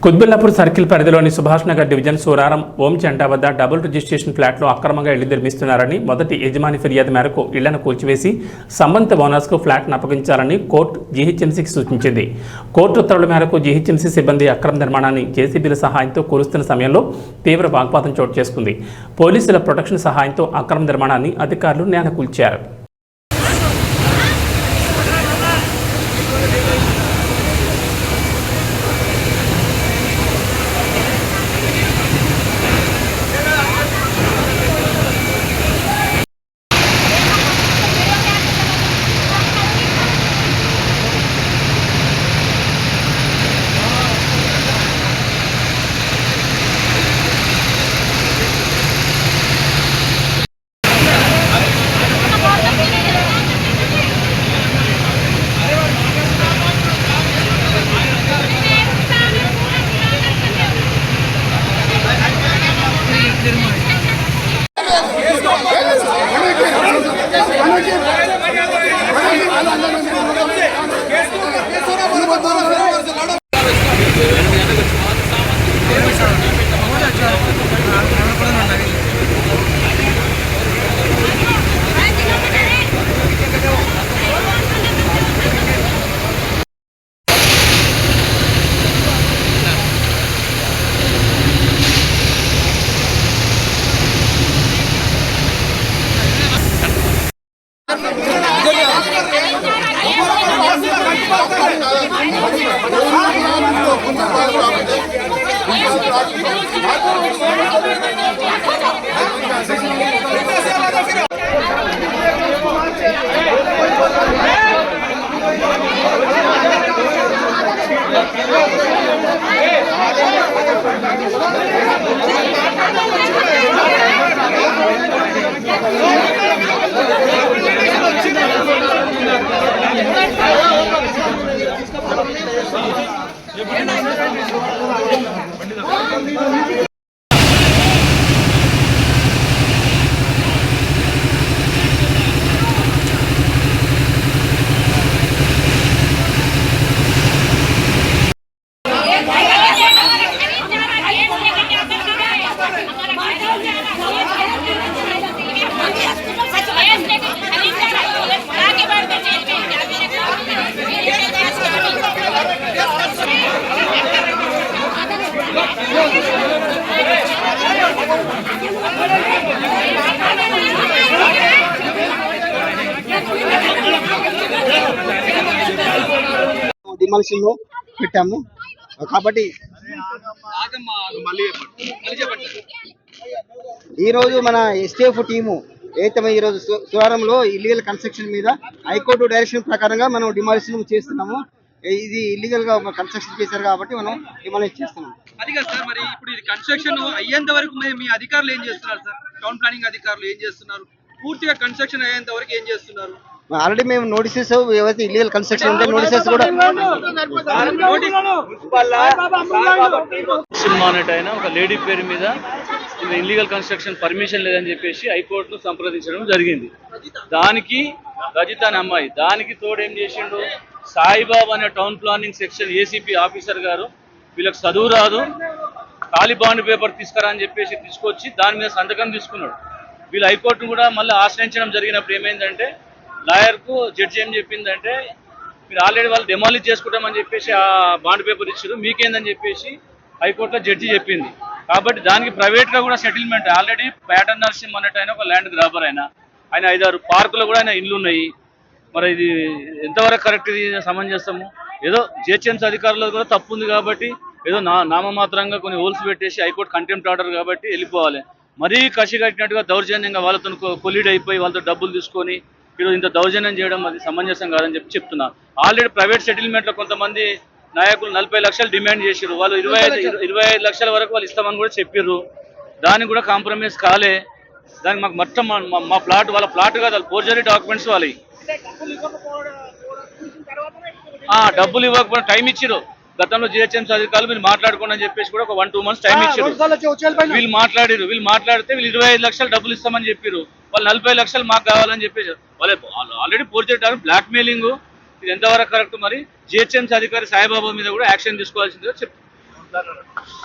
Quthbullapur circle పరిధిలోని Subhash Nagar division Suraram ఓం జెండా వద్ద డబుల్ రిజిస్ట్రేషన్ ఫ్లాట్లో అక్రమంగా ఇళ్లు నిర్మిస్తున్నారని మొదటి యజమాని ఫిర్యాదు మేరకు ఇళ్లను కూల్చివేసి సంబంధిత ఓనర్స్కు ఫ్లాట్ను అప్పగించాలని కోర్టు జీహెచ్ఎంసీకి సూచించింది. కోర్టు ఉత్తర్వుల మేరకు జీహెచ్ఎంసీ సిబ్బంది అక్రమ నిర్మాణాన్ని జేసీబీల సహాయంతో కూలుస్తున్న సమయంలో తీవ్ర వాగ్వాదం చోటు చేసుకుంది. పోలీసుల ప్రొటెక్షన్ సహాయంతో అక్రమ నిర్మాణాన్ని అధికారులు నేలకూల్చారు. డిమాలిషన్ పెట్టాము కాబట్టి ఈరోజు మన ఎస్టీఎఫ్ టీము ఏదైతే ఈరోజు సూరారంలో ఇల్లీగల్ కన్స్ట్రక్షన్ మీద హైకోర్టు డైరెక్షన్ ప్రకారంగా మనం డిమాలిషన్ చేస్తున్నాము. ఇది ఇల్లీగల్ గా కన్స్ట్రక్షన్ చేశారు కాబట్టి మనం డిమాలిష్ చేస్తున్నాం. అది కాదు సార్, మరి ఇప్పుడు ఇది కన్స్ట్రక్షన్ అయ్యేంత వరకు మీ అధికారులు ఏం చేస్తున్నారు సార్? టౌన్ ప్లానింగ్ అధికారులు ఏం చేస్తున్నారు? పూర్తిగా కన్స్ట్రక్షన్ అయ్యేంత వరకు ఏం చేస్తున్నారు? ఆల్రెడీ మేము నోటీసెస్ ఏవైతే ఇల్లీగల్ కన్స్ట్రక్షన్ ఉంటే నోటీసెస్ కూడా అయినా ఒక లేడీ పేరు మీద ఇల్లీగల్ కన్స్ట్రక్షన్ పర్మిషన్ లేదని చెప్పేసి హైకోర్టును సంప్రదించడం జరిగింది. దానికి రజిత అనే అమ్మాయి దానికి తోడు ఏం చేసిండు, సాయిబాబా అనే town planning section ACP officer గారు వీళ్ళకి చదువు రాదు, ఖాళీ బాండ్ పేపర్ తీసుకురా అని చెప్పేసి తీసుకొచ్చి దాని మీద సంతకం తీసుకున్నాడు. వీళ్ళు హైకోర్టును కూడా మళ్ళీ ఆశ్రయించడం జరిగినప్పుడు ఏమైందంటే లాయర్కు జడ్జి ఏం చెప్పిందంటే మీరు ఆల్రెడీ వాళ్ళు డెమాలిష్ చేసుకుంటామని చెప్పేసి ఆ బాండ్ పేపర్ ఇచ్చారు, మీకేందని చెప్పేసి హైకోర్టులో జడ్జి చెప్పింది. కాబట్టి దానికి ప్రైవేట్గా కూడా సెటిల్మెంట్ ఆల్రెడీ ప్యాటర్న్ నర్సింగ్ అన్నట్టు ఆయన ఒక ల్యాండ్ గ్రాబర్ ఆయన 5-6 పార్కులో కూడా ఆయన ఇల్లు ఉన్నాయి. మరి ఇది ఎంతవరకు కరెక్ట్, ఇది సమంజసము? ఏదో జిహెచ్ఎంసీ అధికారులకు కూడా తప్పు ఉంది కాబట్టి ఏదో నామమాత్రంగా కొన్ని హోల్స్ పెట్టేసి హైకోర్టు కంటెంప్ట్ ఆర్డర్ కాబట్టి వెళ్ళిపోవాలి. మరీ కసి కట్టినట్టుగా దౌర్జన్యంగా వాళ్ళతో కొలీడ్ అయిపోయి వాళ్ళతో డబ్బులు తీసుకొని ఈరోజు ఇంత దౌర్జన్యం చేయడం అది సమంజసం కాదని చెప్తున్నా. ఆల్రెడీ ప్రైవేట్ సెటిల్మెంట్లో కొంతమంది నాయకులు 40 లక్షలు డిమాండ్ చేశారు, వాళ్ళు 25 లక్షల వరకు వాళ్ళు ఇస్తామని కూడా చెప్పారు. దానికి కూడా కాంప్రమైజ్ కాలే. దానికి మాకు మొత్తం మా ప్లాట్ వాళ్ళ ప్లాట్ కాదు, వాళ్ళ ఫోర్జరీ డాక్యుమెంట్స్ వాళ్ళవి. డబ్బులు ఇవ్వకపోతే టైం ఇచ్చిరు. గతంలో జిహెచ్ఎంసీ అధికారులు మీరు మాట్లాడుకోండి అని చెప్పేసి కూడా ఒక 1-2 months టైం ఇచ్చారు. వీళ్ళు మాట్లాడితే వీళ్ళు 25 లక్షలు డబ్బులు ఇస్తామని చెప్పారు. వాళ్ళు 40 లక్షలు మాకు కావాలని చెప్పేసి వాళ్ళు ఆల్రెడీ ఫోర్జరీ బ్లాక్ మెయిలింగ్. ఇది ఎంతవరకు కరెక్ట్? మరి జిహెచ్ఎంసీ అధికారి సాయిబాబా మీద కూడా యాక్షన్ తీసుకోవాల్సిందిగా చెప్తారు.